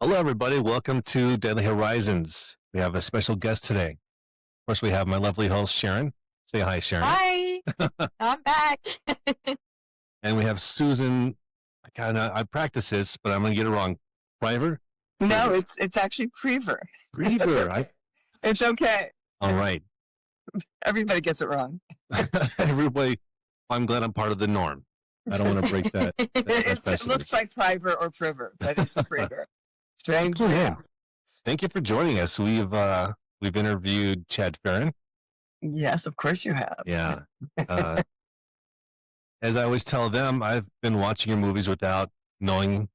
Hello, everybody. Welcome to Deadly Horizons. We have a special guest today. Of course, we have my lovely host, Sharon. Say hi, Sharon. Hi, I'm back. And we have Susan. I practice this, but I'm going to get it wrong. Priver? No, it's actually Priver. Priver. It's okay. All right. Everybody gets it wrong. Everybody, I'm glad I'm part of the norm. I don't want to break that. It looks like Priver or Priver, but it's Priver. Strange name. Thank you for joining us. We've interviewed Chad Farron. Yes, of course you have. Yeah. As I always tell them, I've been watching your movies without knowing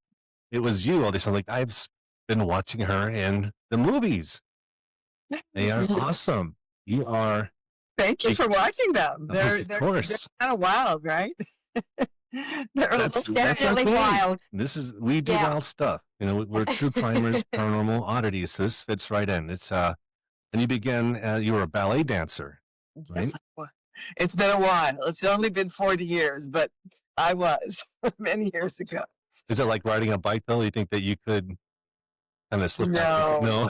it was you. All this, I'm like, I've been watching her in the movies. They are awesome. You are. Thank you for watching them. They're kind of wild, right? They're definitely wild. We do wild stuff. You know, we're true crimers, paranormal oddities. So this fits right in. It's and you began. You were a ballet dancer, right? Yes, it's been a while. It's only been 40 years, but I was many years ago. Is it like riding a bike though? You think that you could kind of slip back? No,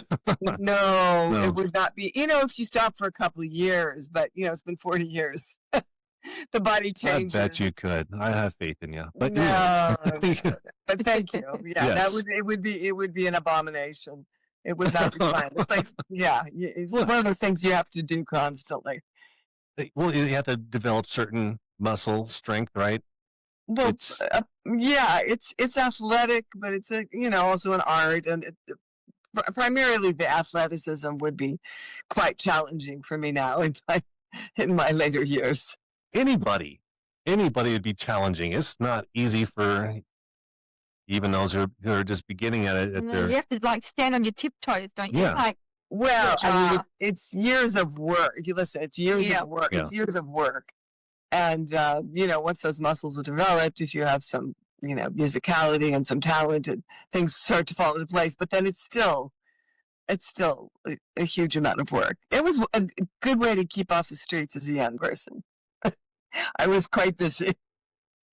no, it would not be. You know, if you stop for a couple of years, but you know, it's been 40 years. The body changes. I bet you could. I have faith in you. But no, but thank you. Yeah, yes. It would be an abomination. It would not be fun. It's like, it's one of those things you have to do constantly. Well, you have to develop certain muscle strength, right? Well, it's athletic, but it's also an art, and primarily the athleticism would be quite challenging for me now in my later years. Anybody would be challenging. It's not easy for even those who are just beginning at it. You have to like stand on your tiptoes, don't you? Yeah. I mean, it's years of work. It's years of work. Yeah. It's years of work. And, once those muscles are developed, if you have some, musicality and some talent, things start to fall into place. But then it's still a huge amount of work. It was a good way to keep off the streets as a young person. I was quite busy.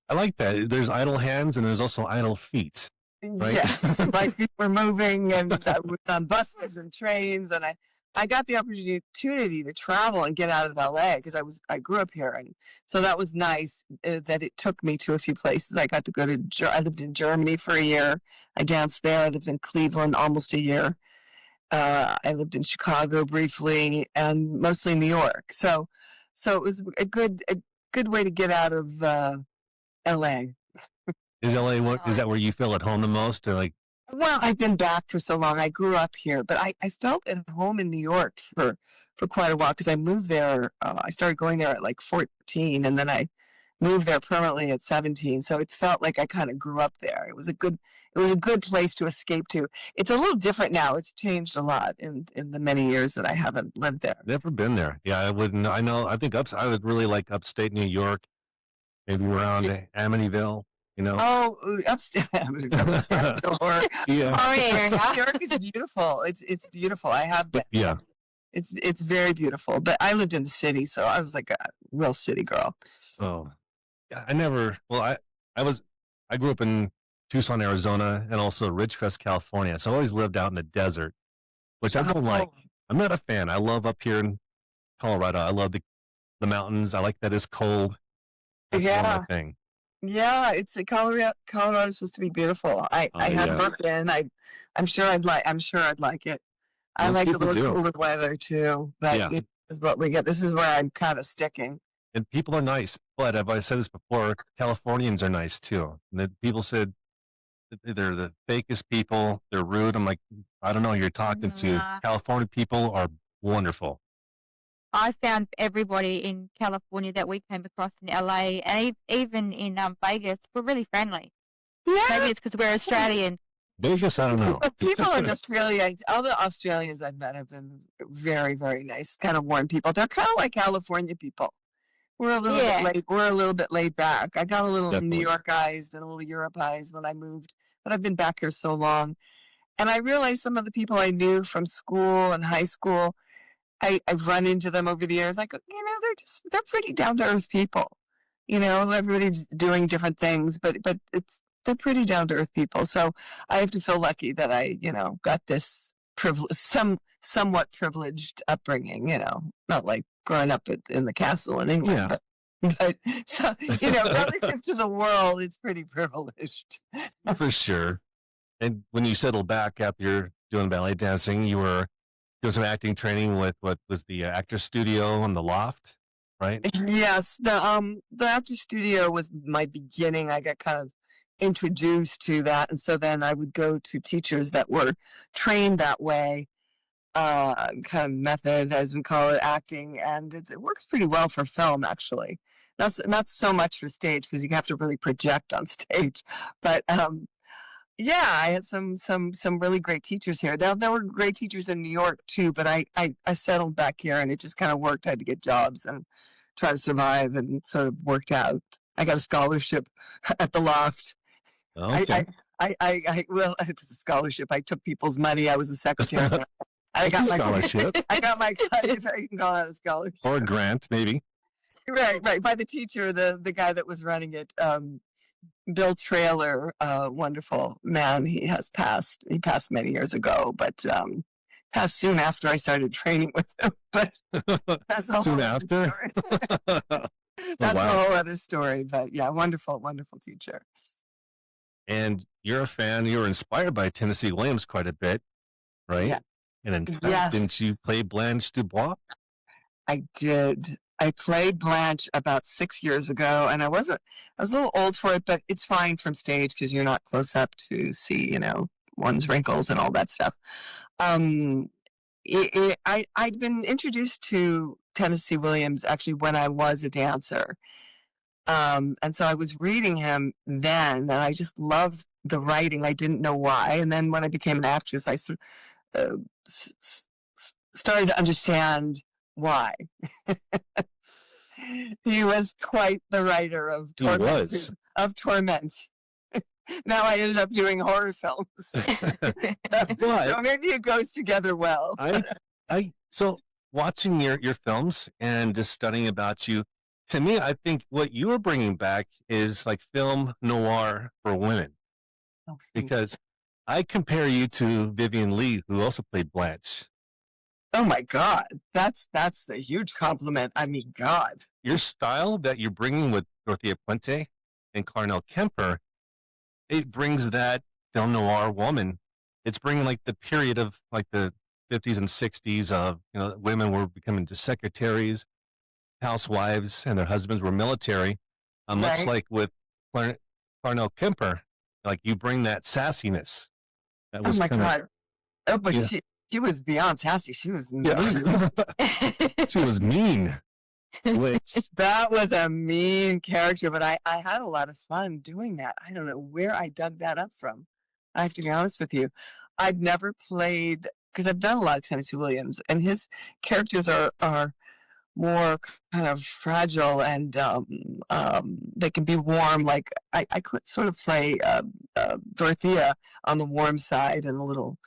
I like that. There's idle hands and there's also idle feet. Right? Yes, my feet were moving, and I was on buses and trains, and I got the opportunity to travel and get out of LA because I grew up here, and so that was nice that it took me to a few places. I got to go to I lived in Germany for a year. I danced there. I lived in Cleveland almost a year. I lived in Chicago briefly, and mostly New York. So it was a good way to get out of LA. Is LA is that where you feel at home the most, or like? Well, I've been back for so long. I grew up here, but I felt at home in New York for quite a while because I moved there. I started going there at like 14, and then I moved there permanently at 17. So it felt like I kind of grew up there. It was a good place to escape to. It's a little different now. It's changed a lot in the many years that I haven't lived there. Never been there. Yeah, I wouldn't. I know. I think I would really like upstate New York, maybe around Amityville. Oh, upstate Amityville. Yeah. Oh, yeah. New York is beautiful. It's beautiful. I have been. Yeah. It's very beautiful. But I lived in the city, so I was like a real city girl. Oh, I never. Well, I grew up in Tucson, Arizona, and also Ridgecrest, California. So I always lived out in the desert, which I don't like. I'm not a fan. I love up here in Colorado. I love the mountains. I like that it's cold. That's my thing. Yeah, Colorado is supposed to be beautiful. I have not been. I'm sure I'd like it. I like a little cooler weather too. But this is what we get. This is where I'm kind of sticking. And people are nice, but I've said this before. Californians are nice too. And people said they're the fakest people. They're rude. I'm like, I don't know who you're talking to. California people are wonderful. I found everybody in California that we came across in LA and even in Vegas were really friendly. Yeah. Maybe it's because we're Australian. Vegas, I don't know. People in Australia, all the Australians I've met have been very, very nice, kind of warm people. They're kind of like California people. We're a little bit laid back. I got a little New Yorkized and a little Europeized when I moved, but I've been back here so long. And I realized some of the people I knew from school and high school, I've run into them over the years. Like, they're pretty down to earth people. Everybody's doing different things, but they're pretty down to earth people. So I have to feel lucky that I, got this somewhat privileged upbringing. Not like growing up in the castle in England, Yeah. but so relative to the world, it's pretty privileged. For sure. And when you settled back after you're doing ballet dancing, you were doing some acting training with what was the actor studio on the loft, right? Yes, the actor studio was my beginning. I got kind of introduced to that, and so then I would go to teachers that were trained that way, kind of method, as we call it, acting, and it works pretty well for film, actually. Not so much for stage because you have to really project on stage, but yeah, I had some really great teachers here. There were great teachers in New York too, but I settled back here, and it just kind of worked. I had to get jobs and try to survive, and sort of worked out. I got a scholarship at the loft. Okay. Well, it was a scholarship. I took people's money. I was a secretary. I got my scholarship. I got my cut, if I can call that a scholarship. Or a grant, maybe. Right, by the teacher, the guy that was running it, Bill Trailer, wonderful man. He has passed. He passed many years ago, but passed soon after I started training with him. But that's a Soon whole after? other story. That's wow. a whole other story. But yeah, wonderful teacher. And you're a fan. You were inspired by Tennessee Williams quite a bit, right? Yeah. And in fact, Yes. didn't you play Blanche Dubois? I did. I played Blanche about 6 years ago, and I was a little old for it, but it's fine from stage because you're not close up to see, one's wrinkles and all that stuff. I'd been introduced to Tennessee Williams actually when I was a dancer. And so I was reading him then, and I just loved the writing. I didn't know why. And then when I became an actress, I sort of started to understand why. He was quite the writer of Torment. Now I ended up doing horror films. So maybe it goes together well. So watching your films and just studying about you, to me, I think what you are bringing back is like film noir for women. Because I compare you to Vivian Leigh, who also played Blanche. Oh my God, that's a huge compliment. I mean, God. Your style that you're bringing with Dorothea Puente and Clarnell Kemper, it brings that film noir woman. It's bringing like the period of like the 50s and 60s of, women were becoming just secretaries, housewives, and their husbands were military. Much like with Clarnell Kemper, like you bring that sassiness. That was God. Oh, but yeah. She was beyond sassy. She was mean. She was mean. Which that was a mean character, but I had a lot of fun doing that. I don't know where I dug that up from. I have to be honest with you. I've never played, because I've done a lot of Tennessee Williams, and his characters are more kind of fragile, and they can be warm. Like I could sort of play Dorothea on the warm side and a little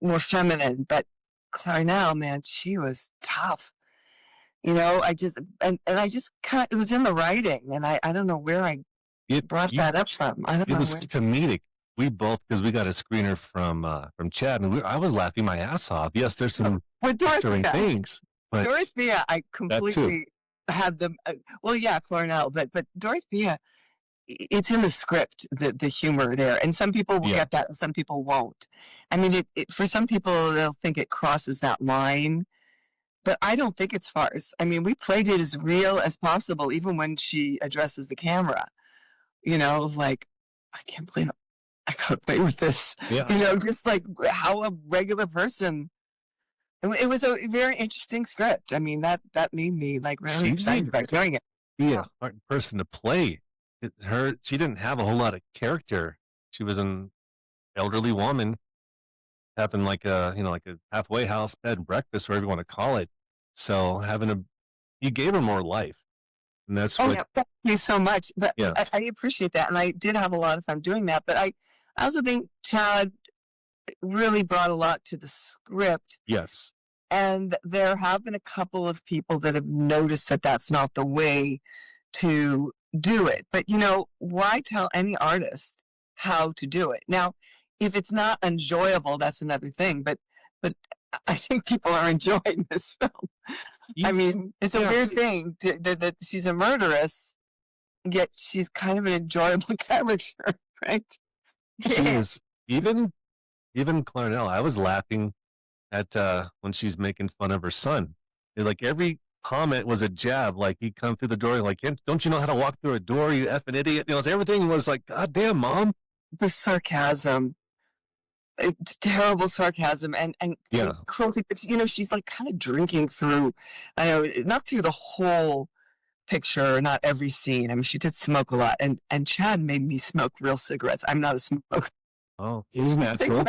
more feminine, but Clarnell, man, she was tough. I just and I just kind of, it was in the writing, and I don't know where I brought that up from. I don't know. It was comedic. We both, because we got a screener from Chad, and I was laughing my ass off. Yes, there's some disturbing things. But Dorothea, I completely had them. Well, yeah, Clarnell, but Dorothea, it's in the script, the humor there, and some people will get that, and some people won't. I mean, it for some people they'll think it crosses that line, but I don't think it's farce. I mean, we played it as real as possible, even when she addresses the camera. Like, I can't believe I gotta play with this. Yeah. Just like how a regular person. It was a very interesting script. I mean, that made me like really excited about doing it. Yeah, hard person to play. She didn't have a whole lot of character. She was an elderly woman having like a halfway house, bed and breakfast, whatever you want to call it. So you gave her more life. And that's thank you so much. But I appreciate that. And I did have a lot of fun doing that. But I also think Chad really brought a lot to the script. Yes. And there have been a couple of people that have noticed that that's not the way to do it. But why tell any artist how to do it. Now, if it's not enjoyable, that's another thing. But I think people are enjoying this film. I mean, it's a weird thing that she's a murderess, yet she's kind of an enjoyable character, right? She is. Even Clarnell, I was laughing at when she's making fun of her son. Like every comment was a jab. Like he'd come through the door, like, don't you know how to walk through a door, you effing idiot? You know, everything was like, God damn, Mom. The sarcasm, terrible sarcasm, and cruelty. But she's like kind of drinking through. I know, not through the whole picture, not every scene. I mean, she did smoke a lot, and Chad made me smoke real cigarettes. I'm not a smoker. Oh, it was natural.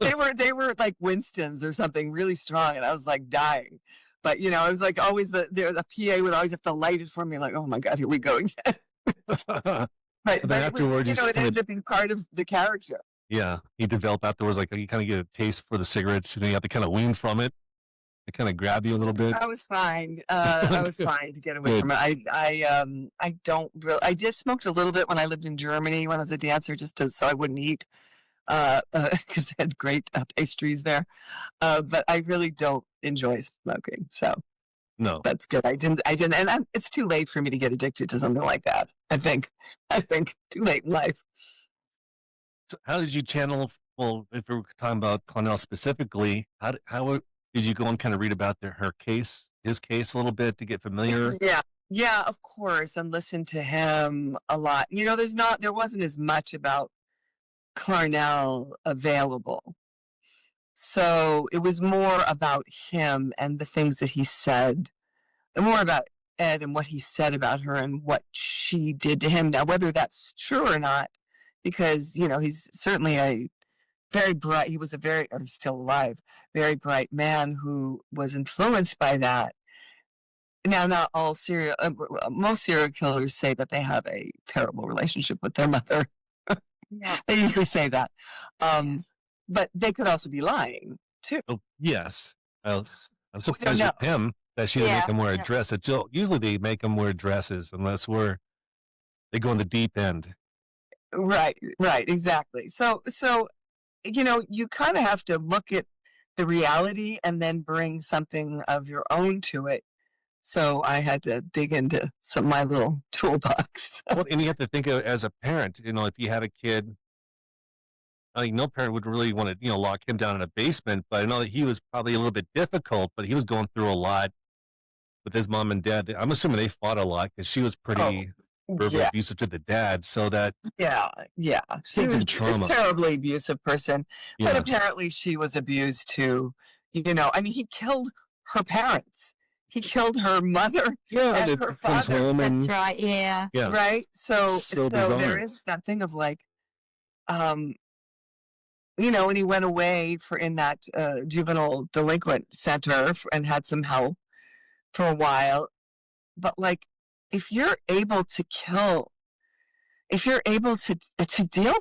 They were like Winston's or something, really strong, and I was like dying. But it was like always the PA would always have to light it for me, like, oh my God, here we go again. but afterwards, it ended up being part of the character. Yeah, he developed afterwards, like you kind of get a taste for the cigarettes, and you have to kind of wean from it. It kind of grab you a little bit. I was fine. I was fine to get away from it. I don't really. I did smoked a little bit when I lived in Germany when I was a dancer, so I wouldn't eat, because they had great pastries there. But I really don't enjoy smoking, so no, that's good. I didn't, and it's too late for me to get addicted to something like that. I think too late in life. So how did you channel? Well, if we're talking about Clarnell specifically, how did you go and kind of read about his case a little bit to get familiar? Yeah, of course, and listen to him a lot. There wasn't as much about Clarnell available. So it was more about him and the things that he said, and more about Ed and what he said about her and what she did to him. Now, whether that's true or not, because, he's certainly a very bright, he was he's still alive, very bright man who was influenced by that. Now, not all most serial killers say that they have a terrible relationship with their mother. Yeah. They usually say that. But they could also be lying, too. Oh, yes. I'm surprised with him that she didn't make him wear a dress. Usually they make him wear dresses unless they go in the deep end. Right, exactly. So you kind of have to look at the reality and then bring something of your own to it. So I had to dig into my little toolbox. Well, and you have to think of as a parent, if you had a kid, no parent would really want to, lock him down in a basement, but I know that he was probably a little bit difficult, but he was going through a lot with his mom and dad. I'm assuming they fought a lot because she was pretty verbally abusive to the dad, so that she was a terribly abusive person, but apparently she was abused too. I mean, he killed her parents. He killed her mother and her father. That's right. Yeah. Right. So there is that thing of like, when he went away in that juvenile delinquent center and had some help for a while, but like, if you're able to deal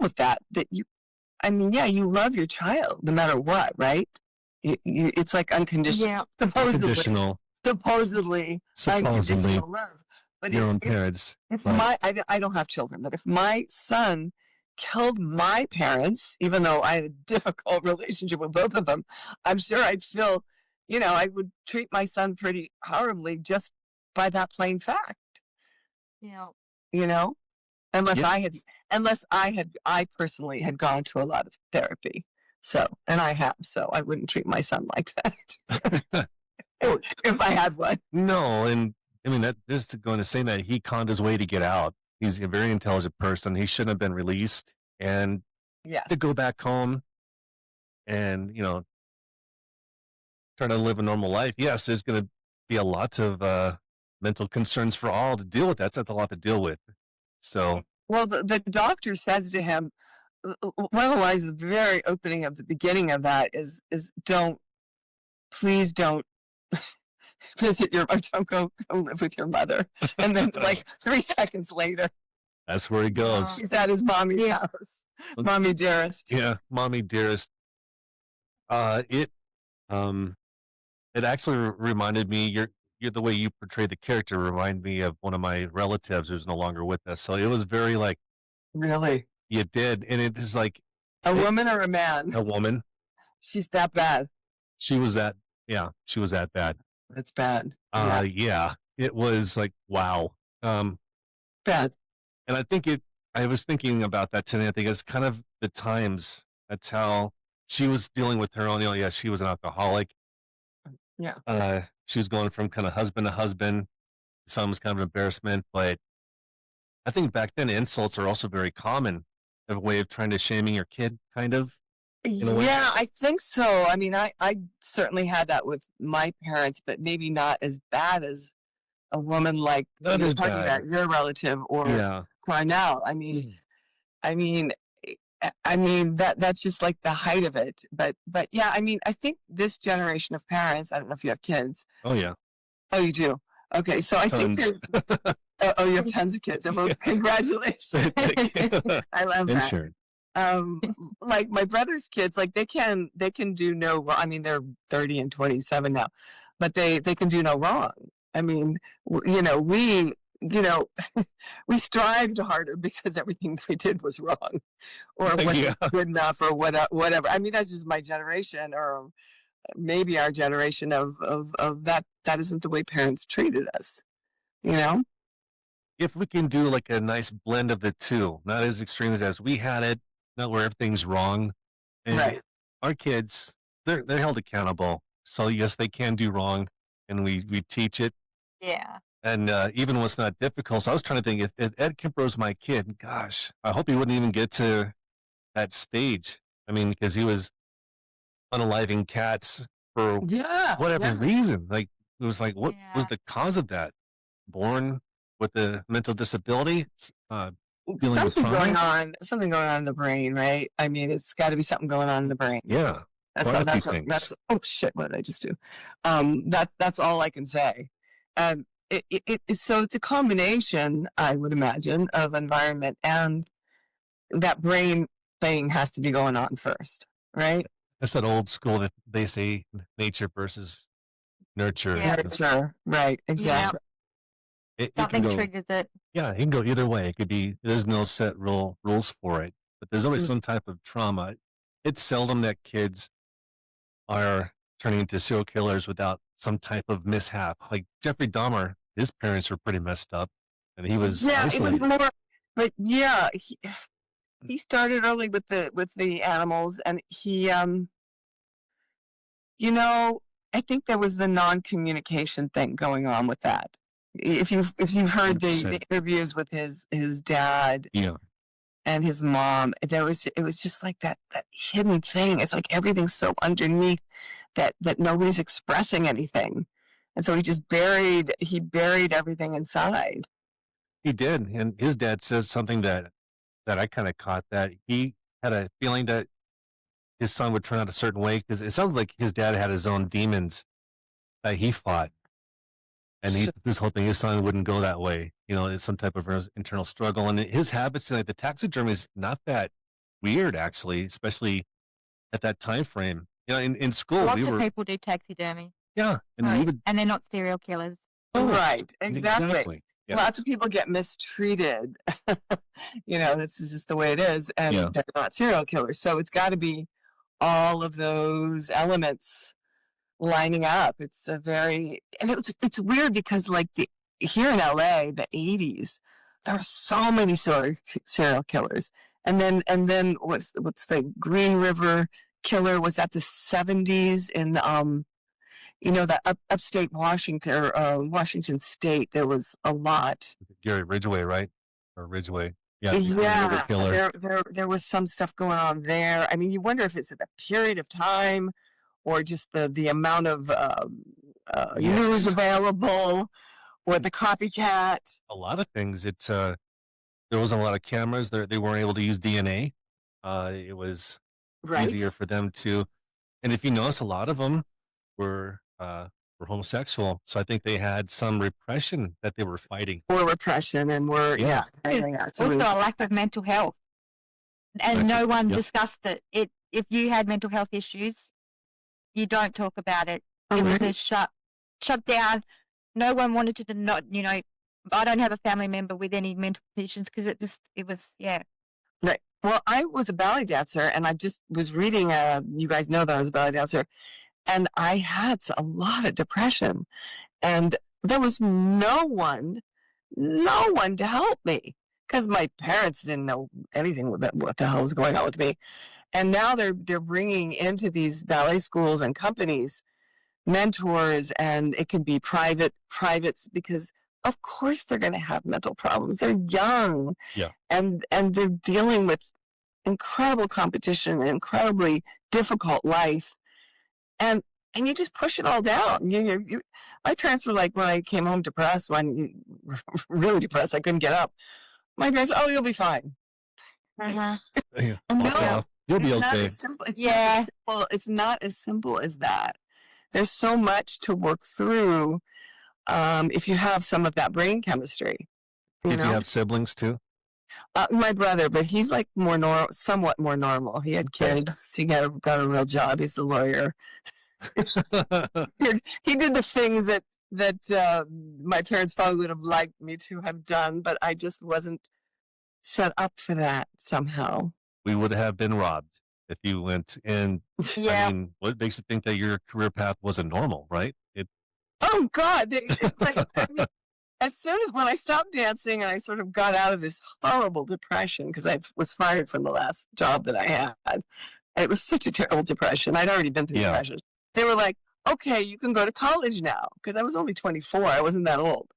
with that you love your child no matter what, right? It's like unconditional, supposedly unconditional love. But your own parents. I don't have children, but if my son killed my parents, even though I had a difficult relationship with both of them, I'm sure I'd feel, I would treat my son pretty horribly just by that plain fact. Unless I personally had gone to a lot of therapy. And I have, so I wouldn't treat my son like that. If I had one. No, and I mean, that just going to say that he conned his way to get out. He's a very intelligent person. He shouldn't have been released, and to go back home and try to live a normal life. Yes, there's going to be a lot of mental concerns for all to deal with. That's a lot to deal with. So, well, the doctor says to him, one of the lines at the very opening of the beginning of that is please don't don't go live with your mother. And then like 3 seconds later, that's where he goes. He's at his mommy's house. Mommy dearest. Yeah, mommy dearest. It actually reminded me, you're the way you portray the character reminded me of one of my relatives who's no longer with us. So it was very like Really? You did, and it is like A woman or a man? a woman. She's that bad. She was that, yeah, she was that bad. That's bad. Yeah, Yeah, it was like, wow. bad. And I was thinking about that today. I think it's kind of the times. That's how she was dealing with her own, yeah, she was an alcoholic. Yeah. She was going from kind of husband to husband. Some was kind of embarrassment, but I think back then insults are also very common, a way of trying to shaming your kid, kind of, in a way. Yeah, I think so. I mean, I certainly had that with my parents, but maybe not as bad as a woman like Not you're as talking bad. about, your relative or Yeah. Cornell. I mean, that's just like the height of it. But yeah, I mean, I think this generation of parents. I don't know if you have kids. Oh, yeah. Oh, you do. Okay, so I think Tons. oh, you have tons of kids. Well, Yeah. congratulations. I love that. Insured. Like my brother's kids, like they can do no wrong. I mean, they're 30 and 27 now, but they can do no wrong. I mean, we we strived harder because everything we did was wrong or wasn't Yeah. good enough or whatever. I mean, that's just my generation or maybe our generation of that isn't the way parents treated us, you know? If we can do like a nice blend of the two, not as extreme as we had it, not where everything's wrong. And Right. our kids, they're held accountable. So yes, they can do wrong, and we teach it. Yeah. And even when it's not difficult, so I was trying to think if Ed Kemper was my kid, gosh, I hope he wouldn't even get to that stage. I mean, because he was unaliving cats for Yeah. whatever Yeah. reason. Like it was like, what was Yeah. the cause of that? Born with a mental disability, dealing with Something going on in the brain, right? I mean, it's got to be something going on in the brain. Yeah, quite a few things. Oh shit! What did I just do? That's all I can say. So it's a combination, I would imagine, of environment and that brain thing has to be going on first, right? That's that old school that they say nature versus nurture. Yeah. Nurture, right? Exactly. It can Something go, triggers it. yeah, it can go either way. It could be there's no set rules for it, but there's always some type of trauma. It's seldom that kids are turning into serial killers without some type of mishap. Like Jeffrey Dahmer, his parents were pretty messed up, and he was Yeah, it was isolated. more, but yeah, he started early with the animals, and he I think there was the non-communication thing going on with that. If you've heard the 100%. interviews with his dad Yeah, and his mom, it was just like that hidden thing. It's like everything's so underneath that nobody's expressing anything, and so he buried everything inside. he did, and his dad says something that I kind of caught, that he had a feeling that his son would turn out a certain way because it sounds like his dad had his own demons that he fought, and he was hoping his son wouldn't go that way. It's some type of internal struggle, and his habits. Like the taxidermy is not that weird, actually, especially at that time frame. In school, Lots of people do taxidermy. yeah, and Right. we would, And they're not serial killers. oh, Right, exactly. Yeah. Lots of people get mistreated. This is just the way it is, and Yeah. they're not serial killers. So it's got to be all of those elements lining up. It's it's weird because like here in LA, the 80s, there were so many serial killers, and then what's the Green River killer was at the 70s in that upstate Washington or Washington State. There was a lot. Gary Ridgway, right? Or Ridgway. Yeah. the Green River Yeah, Killer. there was some stuff going on there. I mean, you wonder if it's the period of time or just the amount of news Yes. available or the copycat. A lot of things. It's there wasn't a lot of cameras. They weren't able to use DNA. It was Right. easier for them to. And if you notice, a lot of them were homosexual. So I think they had some repression that they were fighting. Or repression, and Yeah. so Also a lack of mental health. And Mental- no one yep. discussed it. If you had mental health issues, you don't talk about it. It was a shut down. No one wanted to not, I don't have a family member with any mental conditions because it was, Well, I was a ballet dancer, and I just was reading. You guys know that I was a ballet dancer, and I had a lot of depression, and there was no one to help me because my parents didn't know anything with what the hell was going on with me. And now they're bringing into these ballet schools and companies mentors, and it can be privates, because of course they're going to have mental problems. They're young, Yeah. and they're dealing with incredible competition, an incredibly difficult life, and you just push it all down. My parents were like, when I came home depressed, really depressed, I couldn't get up. My parents, oh, you'll be fine. Uh-huh. Yeah. No, Walk it off. You'll be it's not okay. as simple. Yeah. It's not as simple as that. There's so much to work through if you have some of that brain chemistry. Did you have siblings too? My brother, but he's like somewhat more normal. He had kids. He got a real job. He's the lawyer. He did the things that my parents probably would have liked me to have done, but I just wasn't set up for that somehow. We would have been robbed if you went. And Yeah. I mean, what makes you think that your career path wasn't normal, right? Oh God! As soon as when I stopped dancing and I sort of got out of this horrible depression, because I was fired from the last job that I had, it was such a terrible depression. I'd already been through depression. They were like, "Okay, you can go to college now," because I was only 24. I wasn't that old,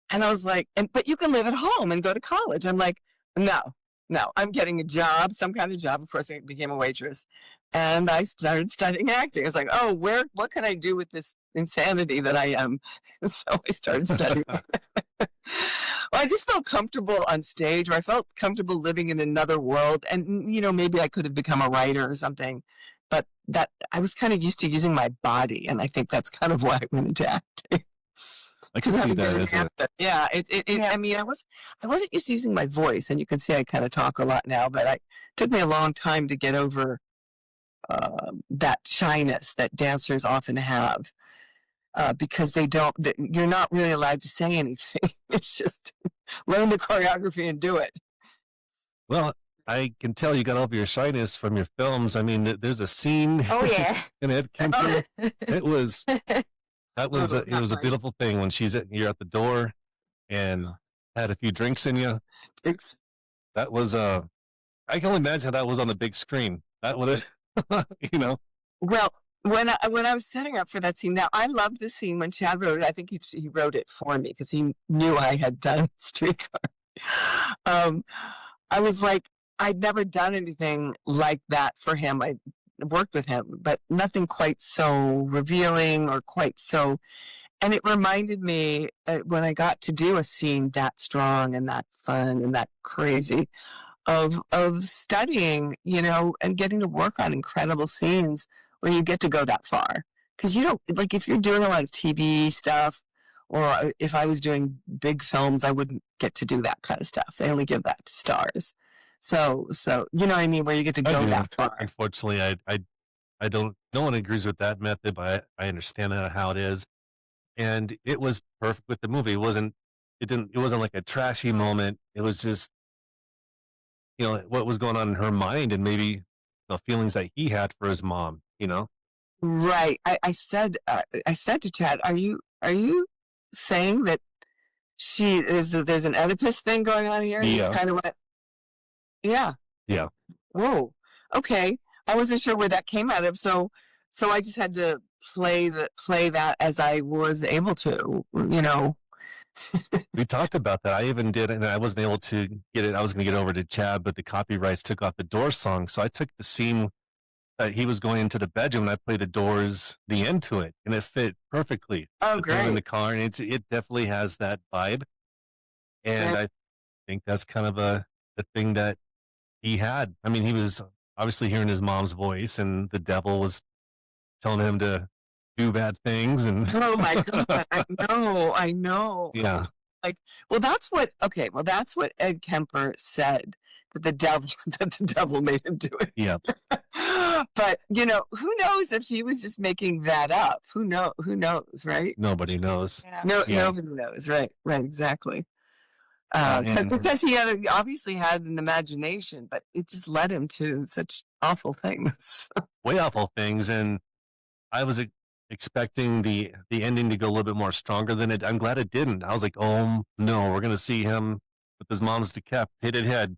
and I was like, "But you can live at home and go to college." I'm like, "No, I'm getting a job, some kind of job." Of course, I became a waitress, and I started studying acting. I was like, "Oh, what can I do with this insanity that I am?" So I started studying. Well, I just felt comfortable on stage, or I felt comfortable living in another world, and maybe I could have become a writer or something, but that I was kind of used to using my body, and I think that's kind of why I went into acting. I can see that as yeah, I mean, I wasn't used to using my voice, and you can see I kind of talk a lot now, but it took me a long time to get over that shyness that dancers often have, because you're not really allowed to say anything. It's just learn the choreography and do it. Well, I can tell you got over your shyness from your films. I mean, there's a scene. Oh yeah. in Ed Kemper. It was a beautiful thing when you're at the door and had a few drinks in you. That was I can only imagine how that was on the big screen. That would have, Well, when I was setting up for that scene, now I loved the scene when Chad wrote it. I think he wrote it for me because he knew I had done Streetcar. I was like, I'd never done anything like that for him. I worked with him, but nothing quite so revealing or quite so. And it reminded me when I got to do a scene that strong and that fun and that crazy of studying, and getting to work on incredible scenes where you get to go that far. Because you don't, like, if you're doing a lot of TV stuff, or if I was doing big films, I wouldn't get to do that kind of stuff. They only give that to stars. So you know what I mean, where you get to go that far. Unfortunately, I don't. No one agrees with that method, but I understand how it is, and it was perfect with the movie. It wasn't like a trashy moment. It was just, what was going on in her mind, and maybe the feelings that he had for his mom. Right. I said to Chad, "Are you saying that there's an Oedipus thing going on here?" Yeah. Kind of went, yeah. Yeah. Whoa. Okay. I wasn't sure where that came out of, so I just had to play that as I was able to. We talked about that. I even did, and I wasn't able to get it. I was going to get over to Chad, but the copyrights took off the Doors song, so I took the scene that he was going into the bedroom, and I played the Doors, the end to it, and it fit perfectly. Oh, great! In the car, and it definitely has that vibe, and I think that's kind of the thing that he had. I mean, he was obviously hearing his mom's voice, and the devil was telling him to do bad things. And oh my God, I know. Yeah. That's what Ed Kemper said, that the devil made him do it. Yeah. But who knows if he was just making that up? Who knows, right? Nobody knows. Yeah. Nobody knows, right? Exactly. And because he obviously had an imagination, but it just led him to such awful things. way awful things. And I was expecting the ending to go a little bit more stronger than it. I'm glad it didn't. I was like, oh no, we're gonna see him with his mom's decapitated head.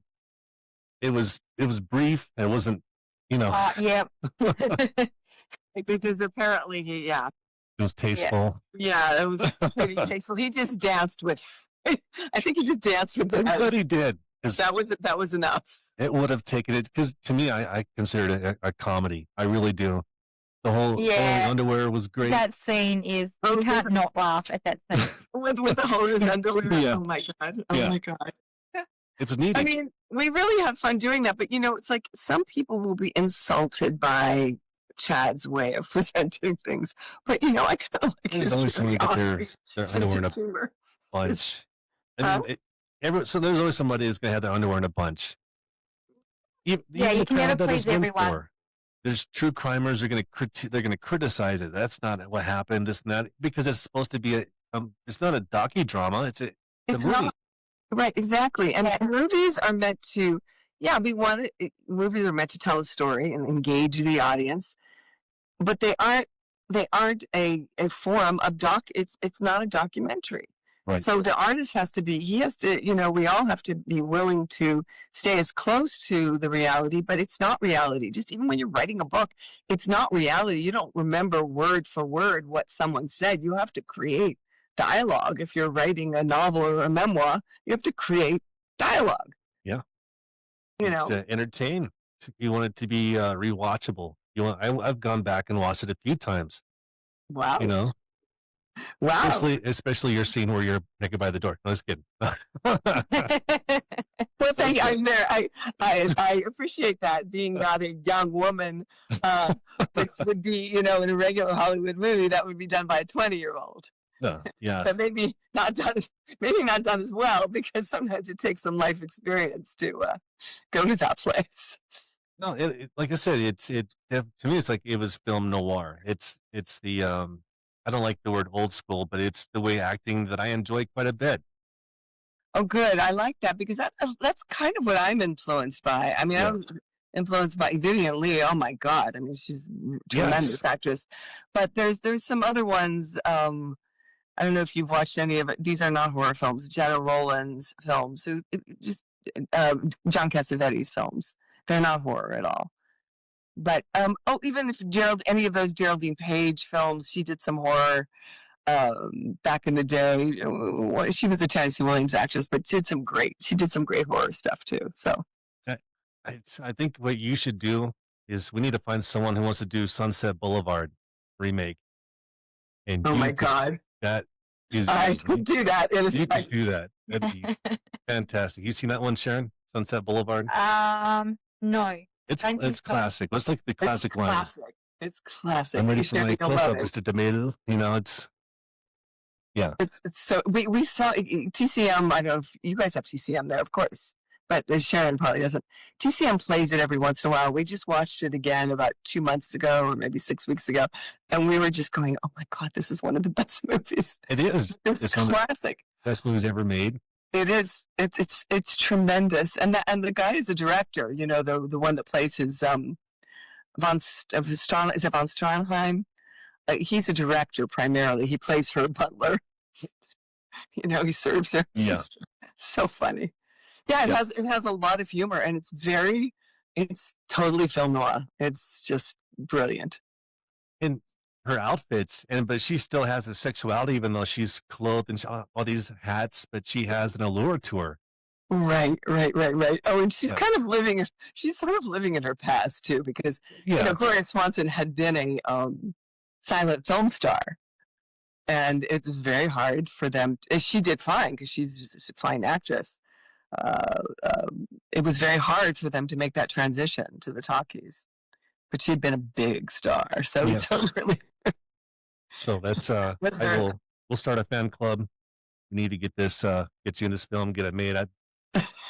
It was brief. It wasn't, Yeah. Because apparently it was tasteful. yeah, it was pretty tasteful. He just danced with. I think he just danced with. I'm glad he did. That was enough. It would have taken it, because to me, I consider it a comedy. I really do. The whole underwear was great. That scene is, you can't not laugh at that scene. with the whole his underwear. Yeah. Oh my god. Oh my god. It's neat. I mean, we really have fun doing that, but it's like some people will be insulted by Chad's way of presenting things. But I kind of like There's always somebody get their underwear in a bunch. So there's always somebody that's going to have their underwear in a bunch. You can never please everyone. There's true crimers are going to they're going to criticize it. That's not what happened. This and that, because it's supposed to be it's not a docudrama. It's a movie. Not. Right, exactly. And movies are meant to, movies are meant to tell a story and engage the audience, but they aren't a form of it's not a documentary. Right. So the artist we all have to be willing to stay as close to the reality, but it's not reality. Just even when you're writing a book, it's not reality. You don't remember word for word what someone said. You have to create dialogue. If you're writing a novel or a memoir, you have to create dialogue. Yeah. To entertain. You want it to be rewatchable. I've gone back and watched it a few times. Wow. Wow. Especially your scene where you're naked by the door. No, just kidding. Well, thank you. I'm there. I appreciate that, being not a young woman, which would be, in a regular Hollywood movie, that would be done by a 20-year-old. No, yeah. But maybe not done as well, because sometimes it takes some life experience to go to that place. No, like I said, to me, it's like it was film noir. It's the I don't like the word old school, but it's the way acting that I enjoy quite a bit. Oh, good. I like that, because that's kind of what I'm influenced by. I mean, I was influenced by Vivian Leigh. Oh my God. I mean, she's a tremendous actress. But there's some other ones. I don't know if you've watched any of it. These are not horror films. Jenna Rollins films, John Cassavetes films. They're not horror at all. But even if any of those Geraldine Page films, she did some horror back in the day. She was a Tennessee Williams actress, but she did some great horror stuff too. So I think what you should do is we need to find someone who wants to do Sunset Boulevard remake. And oh my God. That is, I could do that. You could do that. That'd be fantastic. You seen that one, Sharon? Sunset Boulevard? No. It's classic. It's like the classic line. It's classic. I'm ready for my close-up, Mr. Tomato. It's so we saw TCM. I don't know if you guys have TCM there, of course, but Sharon probably doesn't. TCM plays it every once in a while. We just watched it again about 2 months ago, or maybe 6 weeks ago, and we were just going, "Oh my God, this is one of the best movies." It is. It's classic. Best movies ever made. It is. It's tremendous, and the guy is the director. The one that plays his von Stroheim. He's a director primarily. He plays her butler. He serves her. It's just so funny. Yeah, it has a lot of humor, and it's totally film noir. It's just brilliant. And her outfits, but she still has a sexuality, even though she's clothed in all these hats, but she has an allure to her. Right. Oh, and she's kind of she's sort of living in her past too, because Gloria Swanson had been a silent film star, and it's very hard for them. She did fine because she's just a fine actress. It was very hard for them to make that transition to the talkies, but she'd been a big star, so it's really. So that's we'll start a fan club. We need to get you in this film, get it made.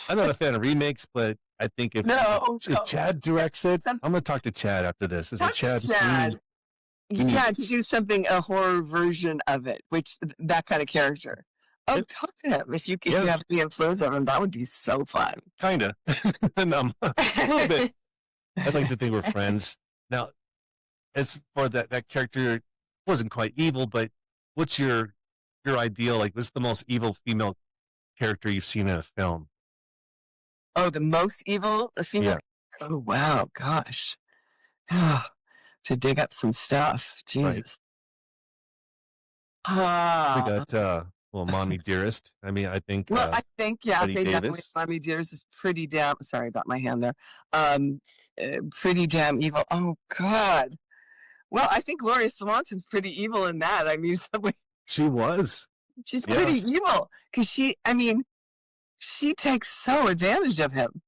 I'm not a fan of remakes, but I think if Chad directs it, I'm going to talk to Chad after this. Is it Chad? To do something, a horror version of it, which that kind of character. Oh, It- talk to him. If you Yeah. have any influence over him, that would be so fun. Kinda. And a little bit. I'd like to think we're friends. Now, as for that character wasn't quite evil, but what's your ideal? Like, what's the most evil female character you've seen in a film? Oh, the most evil female. Yeah. Oh wow, gosh. To dig up some stuff. Jesus. We Ah. got well, Mommy Dearest. I mean, I think Well, I think Betty Faye Dunaway, Davis. Mommy Dearest is pretty damn. Sorry about my hand there. Pretty damn evil. Oh God. Well, I think Gloria Swanson's pretty evil in that. I mean, the way She was. she's Yeah. pretty evil because she takes so advantage of him.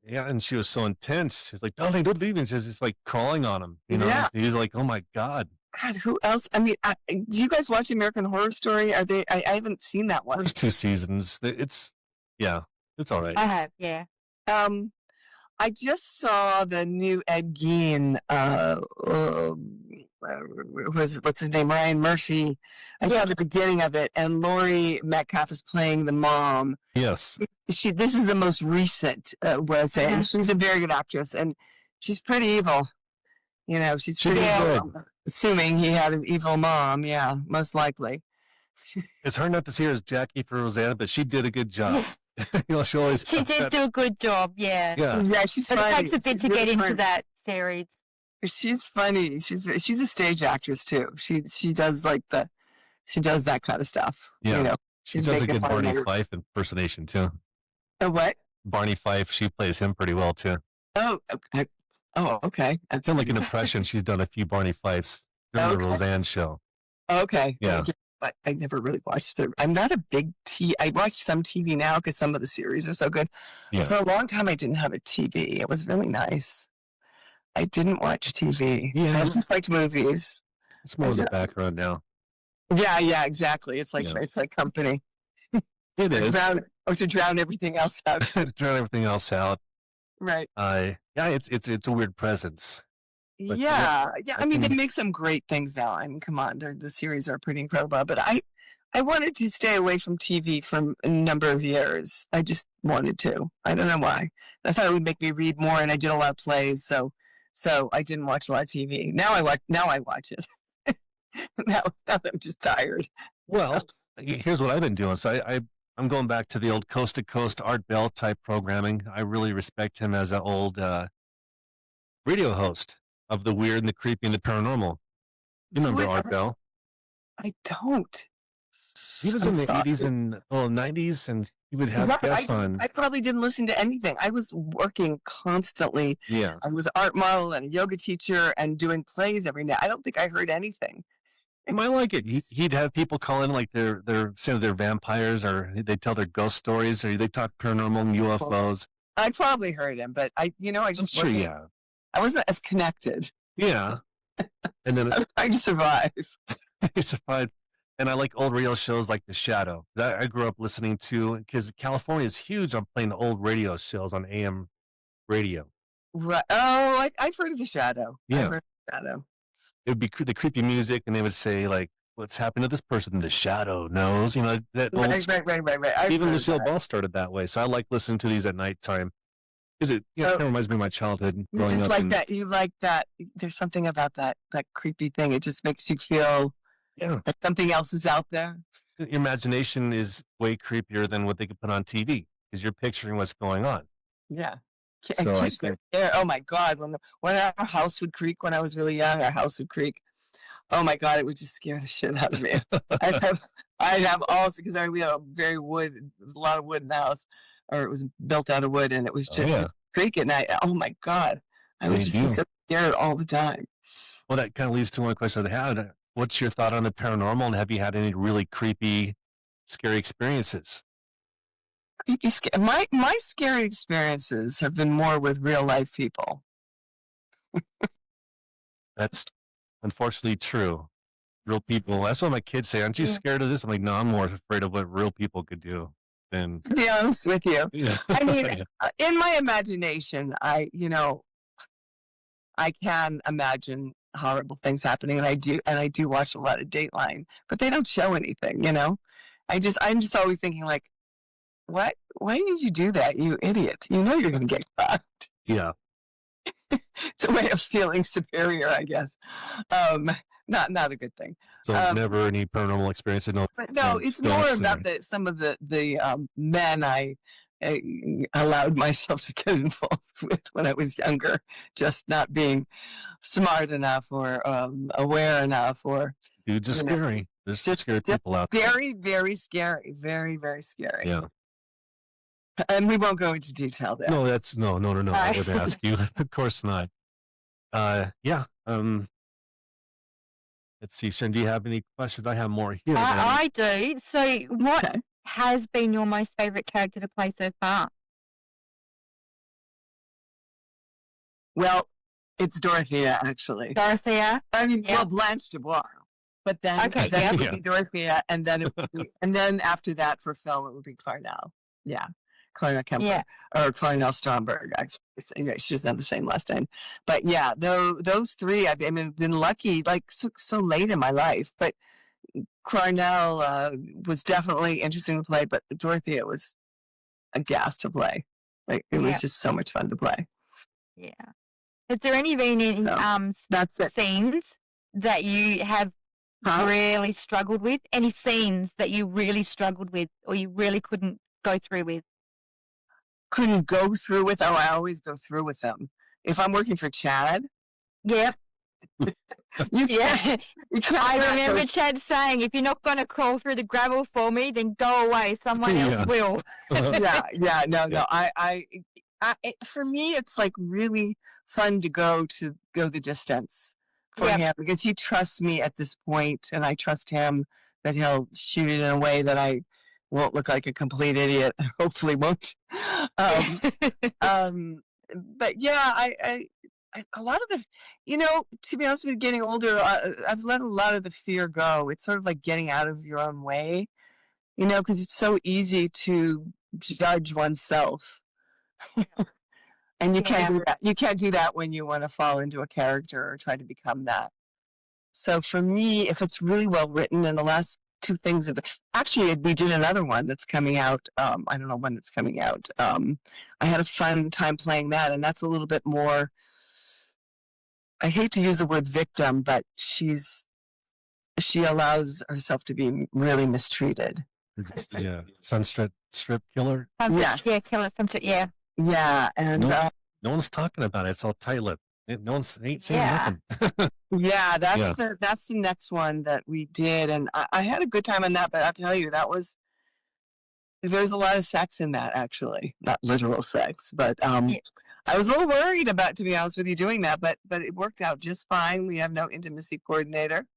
And she was so intense. She's like, "Darling, don't leave," and she's just like crawling on him. You know, Yeah. he's like, "Oh my God." God, who else? I mean, do you guys watch American Horror Story? Are they? I haven't seen that one. First 2 seasons. It's all right. I have, yeah. I just saw the new Ed Gein. What's his name? Ryan Murphy. I saw the beginning of it, and Laurie Metcalf is playing the mom. Yes. This is the most recent. What I say, and she's a very good actress, and she's pretty evil. You know, she's pretty evil. Assuming he had an evil mom, yeah, most likely. It's hard not to see her as Jackie for Roseanne, but she did a good job. You know, she did do a good job, yeah. Yeah, she's but funny. it takes a bit to get into that series. She's funny. She's a stage actress too. She does she does that kind of stuff. Yeah. You know, she does a good Barney Fife impersonation too. A what? Barney Fife. She plays him pretty well too. Oh, okay. Oh, okay. It's like an impression. She's done a few Barney Fifes during the Roseanne show. Okay. Yeah. But I never really watched it. I'm not a big I watch some TV now because some of the series are so good. Yeah. For a long time, I didn't have a TV. It was really nice. I didn't watch TV. Yeah. I just liked movies. It's more in the background now. Yeah, exactly. It's like company. It is. To drown everything else out. Drown everything else out. Right. It's a weird presence. But Yeah. I mean, they make some great things now. I mean, come on, the series are pretty incredible. But I wanted to stay away from TV for a number of years. I just wanted to. I don't know why. I thought it would make me read more, and I did a lot of plays, so I didn't watch a lot of TV. Now I watch it. now I'm just tired. Well, here's what I've been doing. So I'm going back to the old Coast to Coast Art Bell type programming. I really respect him as an old radio host of the weird and the creepy and the paranormal. You remember Art Bell? I don't. He was in the 80s and 90s, and he would have guests on. I probably didn't listen to anything. I was working constantly. Yeah. I was an art model and a yoga teacher and doing plays every night. I don't think I heard anything. You might like it. He'd have people call in like they're vampires, or they tell their ghost stories, or they talk paranormal and UFOs. I probably heard him, but I just I'm sure, wasn't. I wasn't as connected. Yeah. And then I was trying to survive. I survived. And I like old radio shows like The Shadow. I grew up listening to, because California is huge on playing old radio shows on AM radio. Right. Oh, I've heard of The Shadow. Yeah. I've heard of The Shadow. It would be the creepy music, and they would say, like, what's happened to this person? The Shadow knows. You know, that old. Right. Even Lucille Ball started that way. So I like listening to these at nighttime. Because it kind of reminds me of my childhood You growing just up. like that. You like that. There's something about that creepy thing. It just makes you feel that something else is out there. Your imagination is way creepier than what they could put on TV, because you're picturing what's going on. Yeah. So I think, oh my God, when our house would creak when I was really young, our house would creak. Oh my God, it would just scare the shit out of me. I'd have also, because we had there was a lot of wood in the house, or it was built out of wood, and it was just creak at night. Oh my God, I would just be so scared all the time. Well, that kind of leads to one question I had. What's your thought on the paranormal, and have you had any really creepy, scary experiences? Creepy, my scary experiences have been more with real life people. That's unfortunately true. Real people. That's what my kids say. Aren't you scared of this? I'm like, no, I'm more afraid of what real people could do than. To be honest with you, Yeah. I mean, in my imagination, I can imagine horrible things happening, and I do watch a lot of Dateline, but they don't show anything, I'm just always thinking like, what? Why did you do that, you idiot? You know you're going to get caught. Yeah. It's a way of feeling superior, I guess. Not a good thing. So never any paranormal experiences. No. But no, it's more about some of the men I allowed myself to get involved with when I was younger, just not being smart enough or aware enough, or dudes are scary. There's some scary people out there. Very, very scary. Very, very scary. Yeah. And we won't go into detail there. No, that's no. I would ask you. Of course not. Yeah. Let's see, Shen, do you have any questions? I have more here. I do. So what has been your most favorite character to play so far? Well, it's Dorothea, actually. Dorothea? I mean, well, Blanche Dubois. But then, it would be Dorothea, and then it would be, and then after that for film, it would be Clarnell. Yeah. Clarnell Kemper, or Clarnell Stromberg. Actually, she doesn't have the same last name, but yeah, those three. I've been lucky, like so late in my life. But Clarnell was definitely interesting to play, but Dorothea was a gas to play. Like it was just so much fun to play. Yeah. Has there any been any scenes that you have really struggled with? Any scenes that you really struggled with, or you really couldn't go through with? Couldn't go through with? Oh, I always go through with them. If I'm working for Chad. Yep. I remember Chad saying, if you're not going to crawl through the gravel for me, then go away. Someone else will. No. I for me, it's like really fun to go the distance for him, because he trusts me at this point, and I trust him that he'll shoot it in a way that I won't look like a complete idiot. Hopefully won't. But yeah, I a lot of the, to be honest with you, getting older, I've let a lot of the fear go. It's sort of like getting out of your own way, because it's so easy to judge oneself. And you can't do that. You can't do that when you want to fall into a character or try to become that. So for me, if it's really well written, and the last two things actually, we did another one that's coming out. I don't know when it's coming out. I had a fun time playing that, and that's a little bit more. I hate to use the word victim, but she allows herself to be really mistreated. Yeah, Sunstrip killer. Yes, killer. Sunstrip. Yeah. Yeah, and no one's talking about it. It's all tight-lipped. No one's ain't saying nothing. Yeah, that's the next one that we did, and I had a good time on that. But I'll tell you, there's a lot of sex in that, actually, not literal sex. But I was a little worried about, to be honest with you, doing that. But it worked out just fine. We have no intimacy coordinator,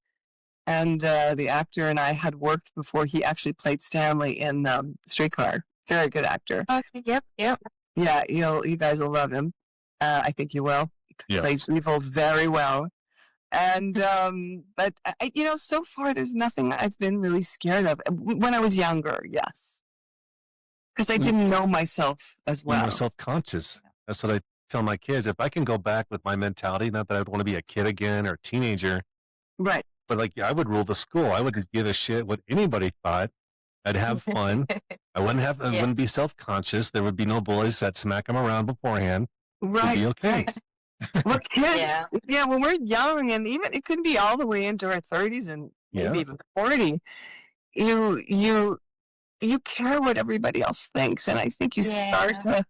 and the actor and I had worked before. He actually played Stanley in Streetcar. Very good actor. Okay. Yep. Yeah, you guys will love him. I think you will. He plays evil very well. And but so far there's nothing I've been really scared of. When I was younger, yes, because I didn't know myself as well. You're self-conscious. That's what I tell my kids. If I can go back with my mentality, not that I'd want to be a kid again or a teenager, right? But I would rule the school. I wouldn't give a shit what anybody thought. I'd have fun. I wouldn't be self-conscious. There would be no bullies that smack them around beforehand. Right. It'd be okay. Right. We're kids. When we're young, and even it could be all the way into our 30s and maybe even 40. You care what everybody else thinks, and I think you start to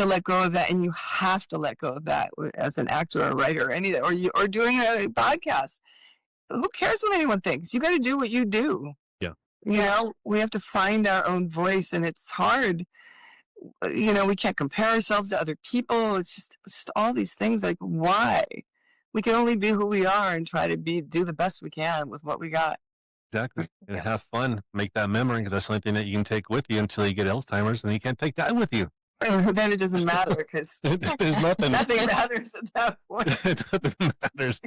let go of that, and you have to let go of that as an actor or a writer, or doing a podcast. Who cares what anyone thinks? You got to do what you do. We have to find our own voice, and it's hard. We can't compare ourselves to other people. It's just all these things. Like, why? We can only be who we are and try to do the best we can with what we got. Exactly. And have fun. Make that memory, because that's the only thing that you can take with you until you get Alzheimer's, and you can't take that with you. Then it doesn't matter, because there's nothing. Nothing matters at that point. Nothing matters.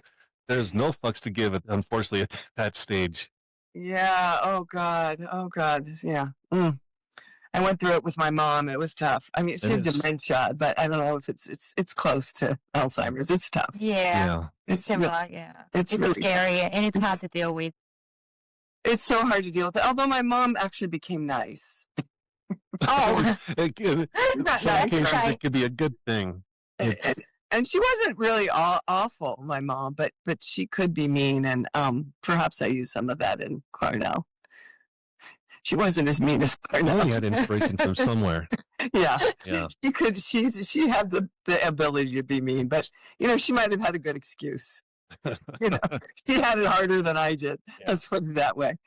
There's no fucks to give, unfortunately, at that stage. Yeah. Oh God. Yeah. I went through it with my mom. It was tough. I mean, she had dementia, but I don't know if it's close to Alzheimer's. It's tough. Yeah. It's similar. It's really scary, and it's hard to deal with. It's so hard to deal with it. Although my mom actually became nice. Oh, in Not some nice, cases, right. it could be a good thing. And she wasn't really awful, my mom, but she could be mean, and perhaps I used some of that in Clarnell. She wasn't as mean as Well, you Clarnell. had inspiration from somewhere. Yeah, Yeah, she could. She had the ability to be mean, but she might have had a good excuse. She had it harder than I did. Yeah. Let's put it that way.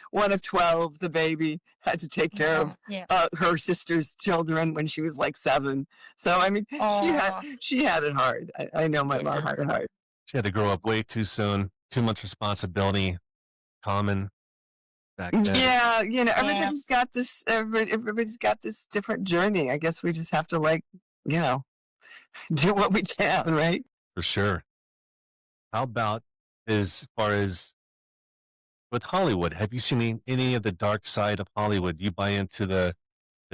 One of 12, the baby had to take care of Yeah. her sister's children when she was like 7. So I mean, she had it hard. I know my mom had it hard. She had to grow up way too soon. Too much responsibility. Common back then. Yeah, everybody's got this. Everybody's got this different journey. I guess we just have to do what we can, right? For sure. How about as far as with Hollywood? Have you seen any of the dark side of Hollywood? You buy into the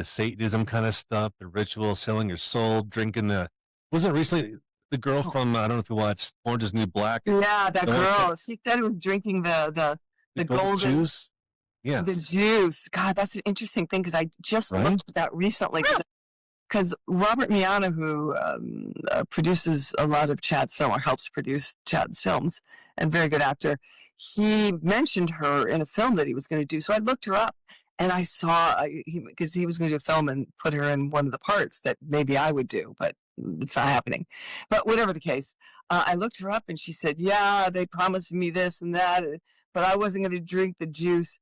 Satanism kind of stuff, the ritual, selling your soul, drinking wasn't recently the girl from, I don't know if you watched Orange is the New Black? Yeah, that girl. She said it was drinking the golden juice. Yeah. The juice. God, that's an interesting thing because I just looked at that recently. Because Robert Miana, who produces a lot of Chad's film or helps produce Chad's films, and very good actor, he mentioned her in a film that he was going to do. So I looked her up, and I saw because he was going to do a film and put her in one of the parts that maybe I would do, but it's not happening. But whatever the case, I looked her up, and she said, "Yeah, they promised me this and that, but I wasn't going to drink the juice."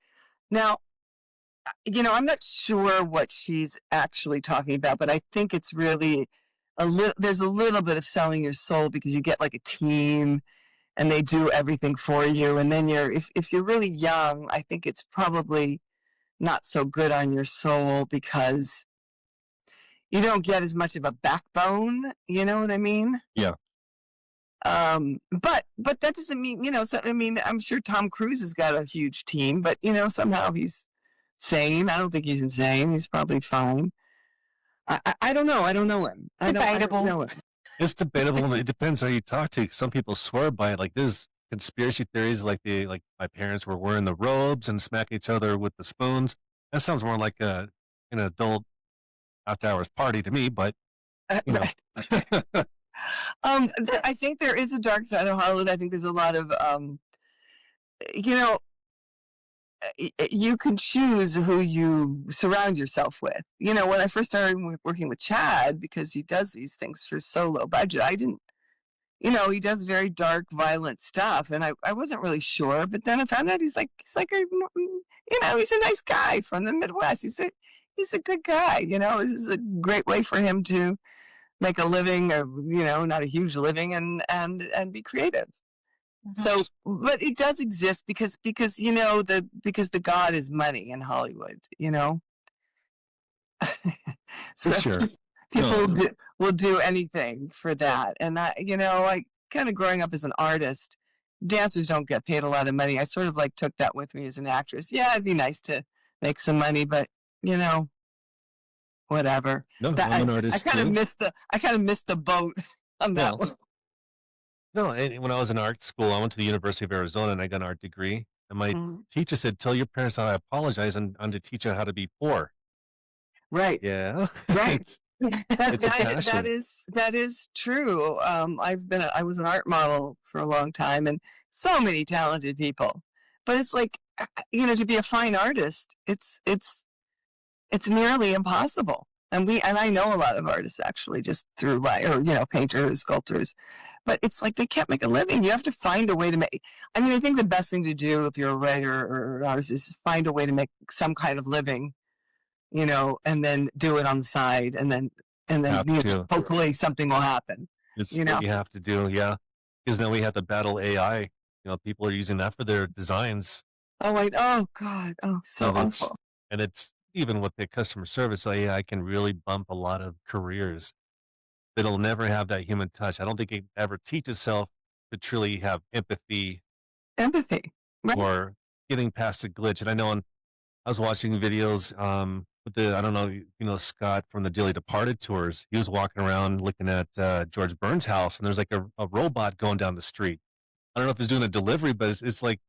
Now, I'm not sure what she's actually talking about, but I think it's really there's a little bit of selling your soul because you get like a team and they do everything for you. And then if you're really young, I think it's probably not so good on your soul because you don't get as much of a backbone. You know what I mean? Yeah. But that doesn't mean, so, I mean, I'm sure Tom Cruise has got a huge team, but somehow he's sane. I don't think he's insane. He's probably fine. I don't know. I don't know him. Debatable. I don't know him. It's debatable. It depends how you talk to. Some people swear by it. Like there's conspiracy theories, like my parents were wearing the robes and smacking each other with the spoons. That sounds more like an adult after hours party to me. But Right. I think there is a dark side of Hollywood. I think there's a lot of you can choose who you surround yourself with. When I first started working with Chad, because he does these things for so low budget, I didn't, he does very dark, violent stuff, and I wasn't really sure. But then I found out he's like he's a nice guy from the Midwest. He's a good guy. This is a great way for him to make a living, or not a huge living, and be creative. So, but it does exist because because the god is money in Hollywood, so for sure. people will do anything for that. And I kind of growing up as an artist, dancers don't get paid a lot of money. I sort of took that with me as an actress. Yeah, it'd be nice to make some money, but whatever. No, I'm an artist I kind too. of missed the boat on that one. No, when I was in art school, I went to the University of Arizona and I got an art degree. And my teacher said, "Tell your parents that I apologize and to teach you how to be poor." Right. Yeah. Right. It's that is true. I was an art model for a long time, and so many talented people. But it's like, to be a fine artist, it's nearly impossible. And I know a lot of artists actually just through painters, sculptors, but it's like they can't make a living. You have to find a way to make. I mean, I think the best thing to do if you're a writer or an artist is find a way to make some kind of living, and then do it on the side, and then hopefully something will happen. It's what you have to do, yeah. Because now we have to battle AI. People are using that for their designs. Oh wait! Oh God! Oh, so awful. And it's even with the customer service, AI can really bump a lot of careers. It'll never have that human touch. I don't think it ever teach itself to truly have empathy. Right. Or getting past a glitch. And I know I was watching videos with I don't know, Scott from the Dearly Departed tours. He was walking around looking at George Burns' house, and there's like a robot going down the street. I don't know if it's doing a delivery, but it's like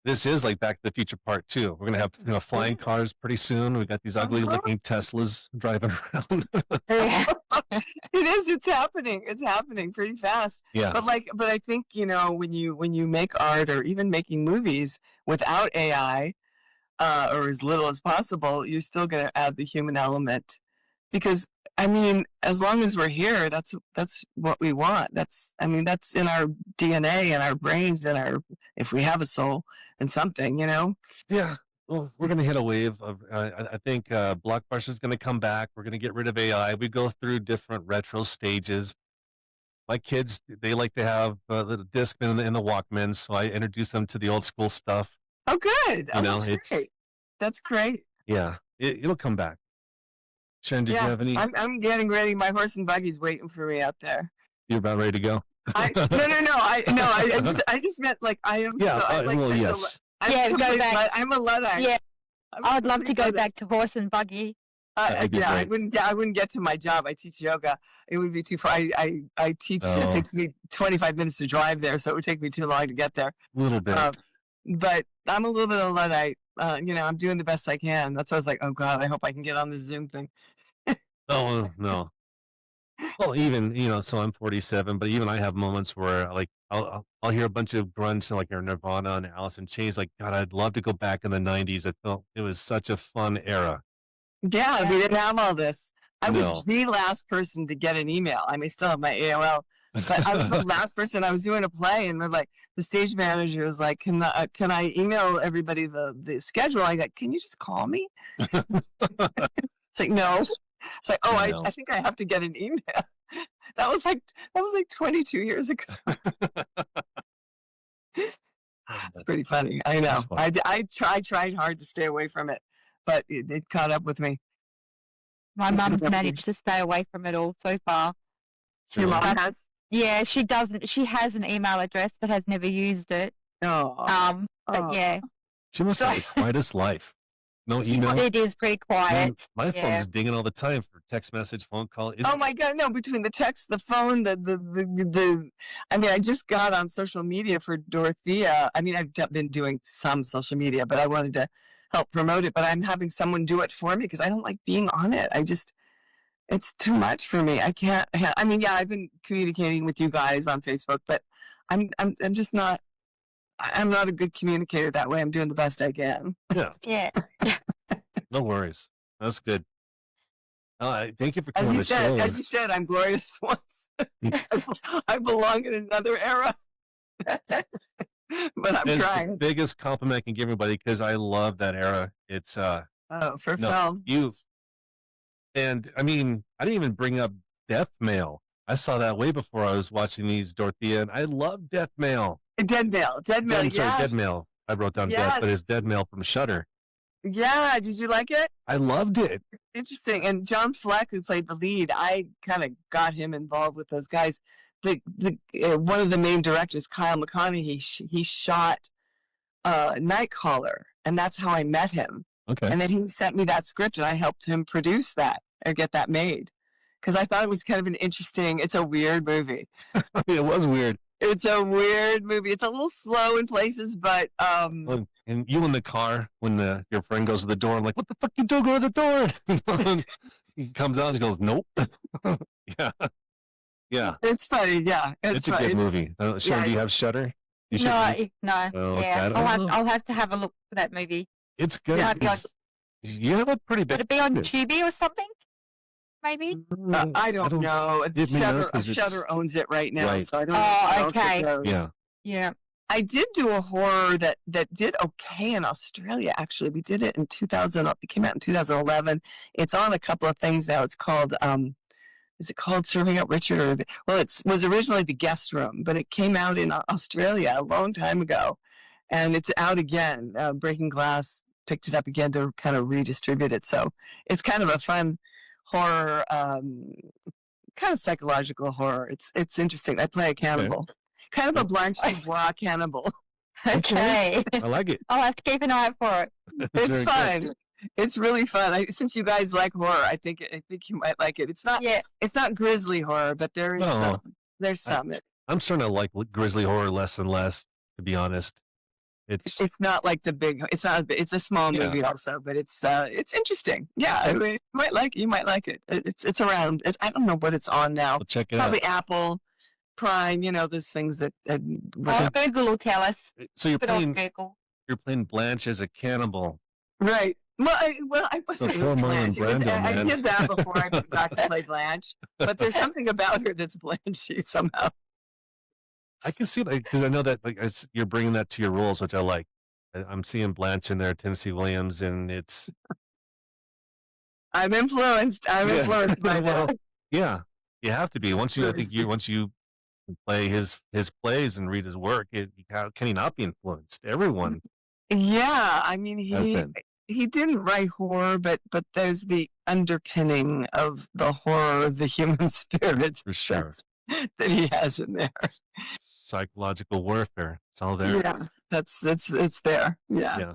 this is like Back to the Future Part 2. We're gonna have flying cars pretty soon. We got these ugly looking Teslas driving around. It is. It's happening. It's happening pretty fast. Yeah. But I think, when you make art or even making movies without AI, or as little as possible, you're still going to add the human element, because I mean, as long as we're here, that's what we want. That's in our DNA and our brains and if we have a soul and something, Yeah. Well, we're going to hit a wave of, I think Blockbuster is going to come back. We're going to get rid of AI. We go through different retro stages. My kids, they like to have the Discman and the Walkman, so I introduce them to the old school stuff. Oh, good. That's great. That's great. Yeah, it'll come back. Sharon, did you have any? I'm getting ready. My horse and buggy's waiting for me out there. You're about ready to go? No. I just meant like I am. Yeah. So yes. Go back. I'm a Luddite. Yeah. I would love to go back to horse and buggy. I wouldn't get to my job. I teach yoga. It would be too far. I teach. It takes me 25 minutes to drive there, so it would take me too long to get there. A little bit. But I'm a little bit of a Luddite. I'm doing the best I can. That's why I was like, oh God, I hope I can get on this Zoom thing. Oh no. Well, even so I'm 47, but even I have moments where like I'll hear a bunch of grunge like Nirvana and Alice in Chains. Like, God, I'd love to go back in the 90s. I felt it was such a fun era. Yeah, we didn't have all this. I was the last person to get an email. I may still have my AOL, but I was the last person. I was doing a play, and the stage manager was like, "Can I email everybody the schedule?" I got, "Can you just call me?" It's like, no. It's like, oh, I think I have to get an email. That was like 22 years ago. It's pretty funny. I know. I tried hard to stay away from it, but it caught up with me. My mum's managed to stay away from it all so far. Your mom has? Yeah, she doesn't. She has an email address, but has never used it. Oh. But yeah. She must have the quietest life. No email. It is pretty quiet. My phone's dinging all the time for text message, phone call. Oh my God, no! Between the text, the phone, I just got on social media for Dorothea. I mean, I've been doing some social media, but I wanted to help promote it. But I'm having someone do it for me because I don't like being on it. It's too much for me. I can't. I've been communicating with you guys on Facebook, but I'm just not. I'm not a good communicator that way. I'm doing the best I can. Yeah. Yeah. No worries. That's good. Thank you for coming on the show. As you said, I'm glorious once. I belong in another era. But I'm trying. The biggest compliment I can give everybody because I love that era. It's film. And I mean, I didn't even bring up Death Mail. I saw that way before I was watching these Dorothea, and I love Death Mail. Dead Mail. I'm sorry, Dead Mail. I wrote down Death, but it's Dead Mail from Shudder. Yeah, did you like it? I loved it. Interesting. And John Fleck, who played the lead, I kind of got him involved with those guys. One of the main directors, Kyle McConaughey, he shot Nightcaller, and that's how I met him. Okay. And then he sent me that script, and I helped him produce that or get that made because I thought it was kind of an interesting. It's a weird movie. It was weird. It's a weird movie. It's a little slow in places, but and you in the car when your friend goes to the door, I'm like, what the fuck you do? Go to the door. He comes out and he goes, nope. Yeah. It's funny. Yeah, it's a good movie. Sharon, do you have Shudder? No. Oh, yeah, I'll have to have a look for that movie. It's good. You have a pretty big. Would it be on Tubi or something? Maybe. I don't know. Shudder owns it right now, so I don't know. Oh, okay. Yeah. I did do a horror that did okay in Australia. Actually, we did it in 2000. It came out in 2011. It's on a couple of things now. It's called. Is it called Serving Up Richard? It was originally The Guest Room, but it came out in Australia a long time ago, and it's out again. Breaking Glass picked it up again to kind of redistribute it. So it's kind of a fun horror, kind of psychological horror. It's interesting. I play a cannibal, kind of a Blanche Dubois cannibal. Okay, I like it. I'll have to keep an eye out for it. It's fun. Good. It's really fun. Since you guys like horror, I think you might like it. It's not grisly horror, but there is some. There's some. I'm starting to like grisly horror less and less, to be honest. It's not like the big. It's not. It's a small movie also, but it's interesting. Yeah, I mean, you might like it. It's around. I don't know what it's on now. We'll check it Probably out. Apple Prime. You know, those things that. Google will tell us. So you're playing. Google. You're playing Blanche as a cannibal. Right. Well, I wasn't really Blanche. I did that before I got to play Blanche. But there's something about her that's Blanchy somehow. I can see that because I know that you're bringing that to your roles, which I like. I'm seeing Blanche in there, Tennessee Williams, and it's. I'm influenced. I'm influenced by that. Yeah, you have to be. Once you play his plays and read his work, can he not be influenced? Everyone. Yeah, I mean he didn't write horror, but there's the underpinning of the horror of the human spirit for sure that he has in there. Psychological warfare. It's all there. Yeah, it's there. Yeah.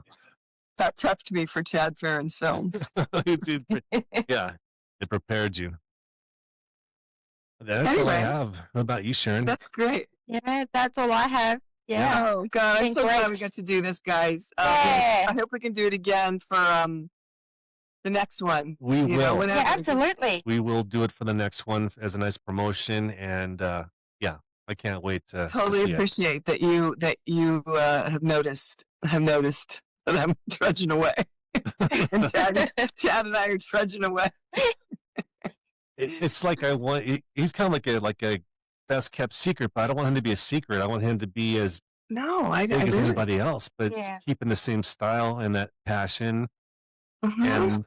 That prepped me for Chad Farron's films. Yeah, it prepared you. That's all I have. What about you, Sharon? That's great. Yeah, that's all I have. Yeah. Oh God, I'm so glad we got to do this, guys. I hope we can do it again for the next one. We will. Yeah, absolutely. We will do it for the next one as a nice promotion, and I can't wait to totally appreciate that you have noticed that I'm trudging away. And Chad and I are trudging away. It's like he's kind of like a best kept secret, but I don't want him to be a secret. I want him to be as big as anybody else, but keeping the same style and that passion. And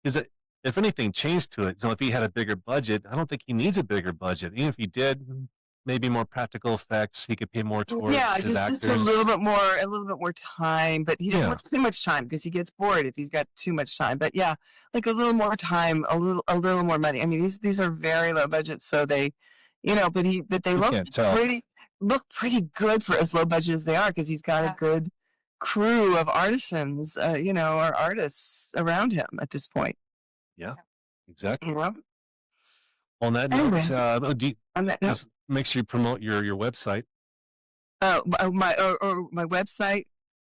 if anything changed to it, so if he had a bigger budget, I don't think he needs a bigger budget. Even if he did, maybe more practical effects, he could pay more towards his actors. Just a little bit more time, but he doesn't want too much time because he gets bored if he's got too much time. But yeah, like a little more time, a little more money. I mean, these are very low budget, so they, but they look pretty good for as low budget as they are because he's got a good crew of artisans, or artists around him at this point. Yeah, exactly. On that note, just make sure you promote your website. Oh, my website.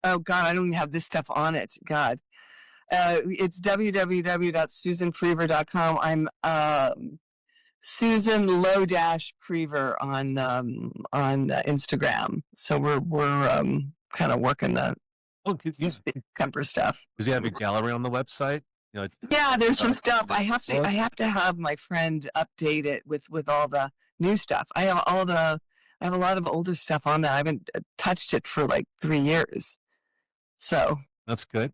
Oh God, I don't even have this stuff on it. God, it's www.susanpriver.com. I'm Susan Low-Priver on Instagram. So we're kind of working the Kemper stuff. Does he have a gallery on the website? Yeah, there's some stuff. I have to have my friend update it with all the new stuff. I have a lot of older stuff on that. I haven't touched it for like 3 years. So that's good.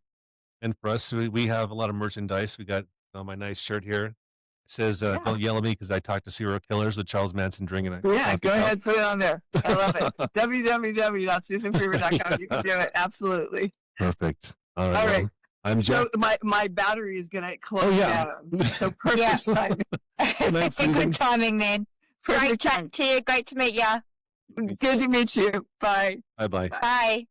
And for us, we have a lot of merchandise. We got my nice shirt here. It says, "Don't yell at me because I talk to serial killers" with Charles Manson drinking it. Yeah, go ahead, put it on there. I love it. www.susanpriver.com. You can do it. Absolutely. Perfect. All right. Well, I'm Jeff. So my battery is going to close down. So perfect timing. Good timing then. Great chat to you. Great to meet you. Good to meet you. Bye. Bye-bye. Bye.